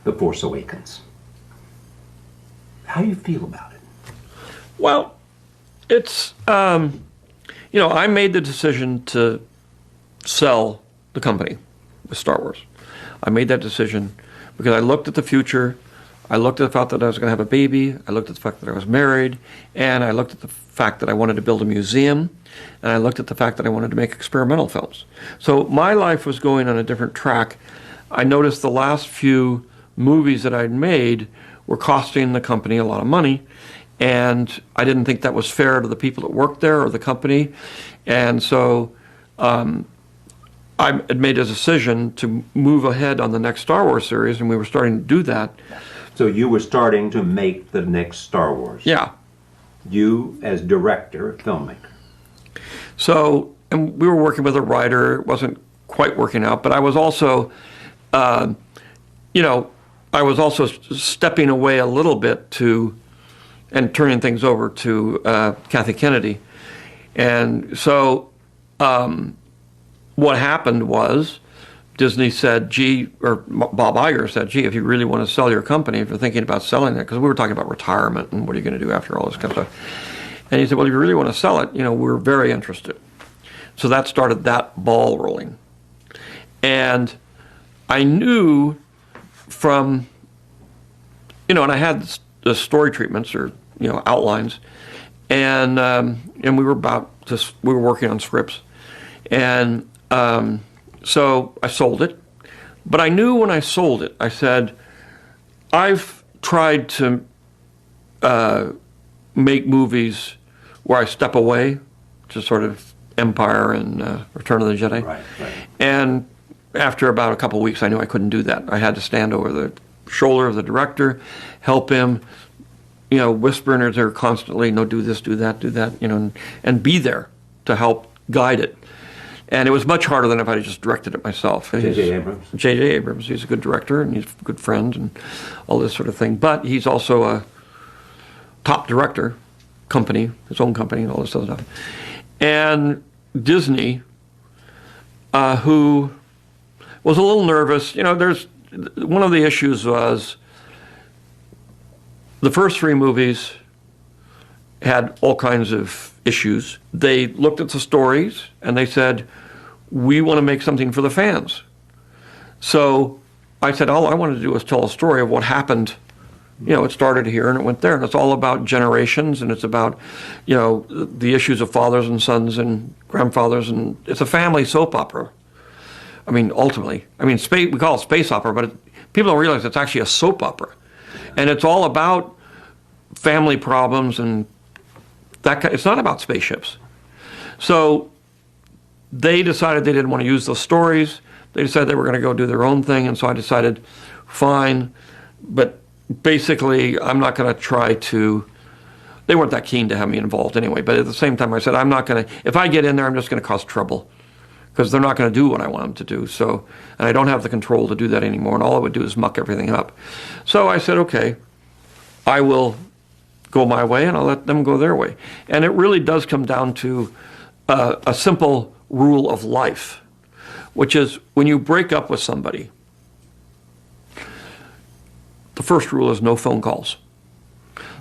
The Force Awakens. How do you feel about it? Well, it's, I made the decision to sell the company with Star Wars. I made that decision because I looked at the future. I looked at the fact that I was going to have a baby. I looked at the fact that I was married. And I looked at the fact that I wanted to build a museum. And I looked at the fact that I wanted to make experimental films. So my life was going on a different track. I noticed the last few movies that I'd made were costing the company a lot of money. And I didn't think that was fair to the people that worked there or the company. And so I had made a decision to move ahead on the next Star Wars series, and we were starting to do that. So you were starting to make the next Star Wars. Yeah. You as director, filmmaker. So, and we were working with a writer. It wasn't quite working out, but I was also, I was also stepping away a little bit and turning things over to Kathy Kennedy. And so what happened was Disney said, or Bob Iger said, if you really want to sell your company, if you're thinking about selling it, because we were talking about retirement and what are you going to do after all this kind of stuff. And he said, well, if you really want to sell it, we're very interested. So that started that ball rolling. And I knew from, and I had the story treatments or, outlines, and we were working on scripts. And so I sold it, but I knew when I sold it, I said, I've tried to make movies where I step away, to sort of Empire and Return of the Jedi. Right. And after about a couple of weeks, I knew I couldn't do that. I had to stand over the shoulder of the director, help him, whisper in his ear constantly, no, do this, do that, and be there to help guide it. And it was much harder than if I had just directed it myself. J.J. Abrams? J.J. Abrams. He's a good director, and he's a good friend, and all this sort of thing. But he's also a top director, his own company, and all this other stuff. And Disney, who was a little nervous. One of the issues was the first three movies had all kinds of issues. They looked at the stories and they said, we want to make something for the fans. So I said, all I wanted to do was tell a story of what happened. It started here and it went there, and it's all about generations, and it's about, the issues of fathers and sons and grandfathers, and it's a family soap opera. I mean, ultimately. We call it space opera, but people don't realize it's actually a soap opera. And it's all about family problems and it's not about spaceships. So they decided they didn't want to use those stories. They decided they were going to go do their own thing, and so I decided, fine, but basically I'm not going to try to, they weren't that keen to have me involved anyway, but at the same time I said, I'm not going to, if I get in there, I'm just going to cause trouble, because they're not going to do what I want them to do. So, and I don't have the control to do that anymore, and all it would do is muck everything up. So I said, okay, I will go my way and I'll let them go their way. And it really does come down to a simple rule of life, which is when you break up with somebody, the first rule is no phone calls.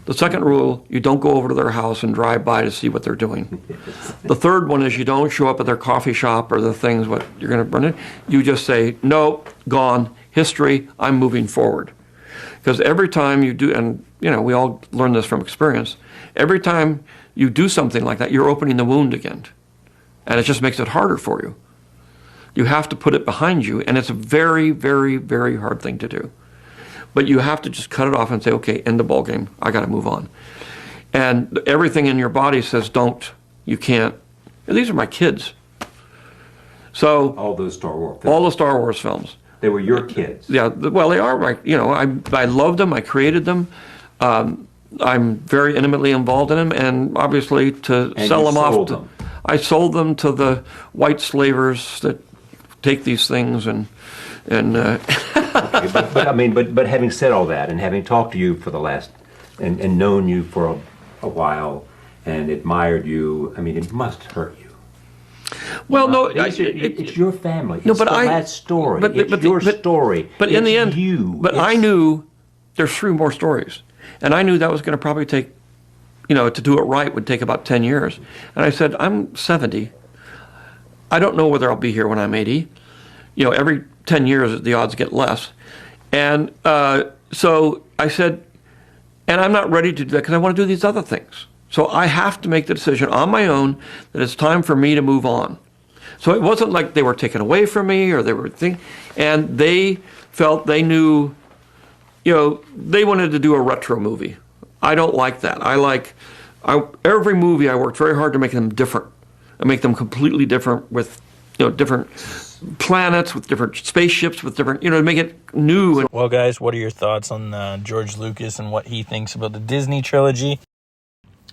The second rule, you don't go over to their house and drive by to see what they're doing. The third one is you don't show up at their coffee shop or the things what you're going to run in. You just say, no, gone, history, I'm moving forward. Because every time you do, and we all learn this from experience, every time you do something like that, you're opening the wound again. And it just makes it harder for you. You have to put it behind you, and it's a very, very, very hard thing to do. But you have to just cut it off and say, okay, end the ball game. I got to move on. And everything in your body says, don't, you can't. And these are my kids. So all those Star Wars films. All the Star Wars films. They were your kids. Yeah, well, they are. I loved them. I created them. I'm very intimately involved in them, and obviously to sell them off. I sold them to the white slavers that take these things and. Okay, but having said all that, and having talked to you for the last, and known you for a while, and admired you, it must hurt you. Well, no, it's your family. No, it's but the last story. It's your story. But in It's the end, you. I knew there's 3 more stories, and I knew that was going to probably take, to do it right would take about 10 years. And I said, I'm 70. I don't know whether I'll be here when I'm 80. Every 10 years the odds get less. And so I said, and I'm not ready to do that because I want to do these other things. So I have to make the decision on my own that it's time for me to move on. So it wasn't like they were taken away from me or they were and they felt they knew, they wanted to do a retro movie. I don't like that. Every movie I worked very hard to make them different. I make them completely different with, different planets, with different spaceships, with different, make it new. Well, guys, what are your thoughts on George Lucas and what he thinks about the Disney trilogy?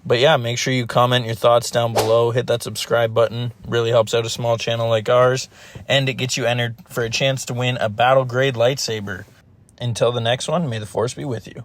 But yeah, make sure you comment your thoughts down below. Hit that subscribe button. Really helps out a small channel like ours. And it gets you entered for a chance to win a battle grade lightsaber. Until the next one, may the Force be with you.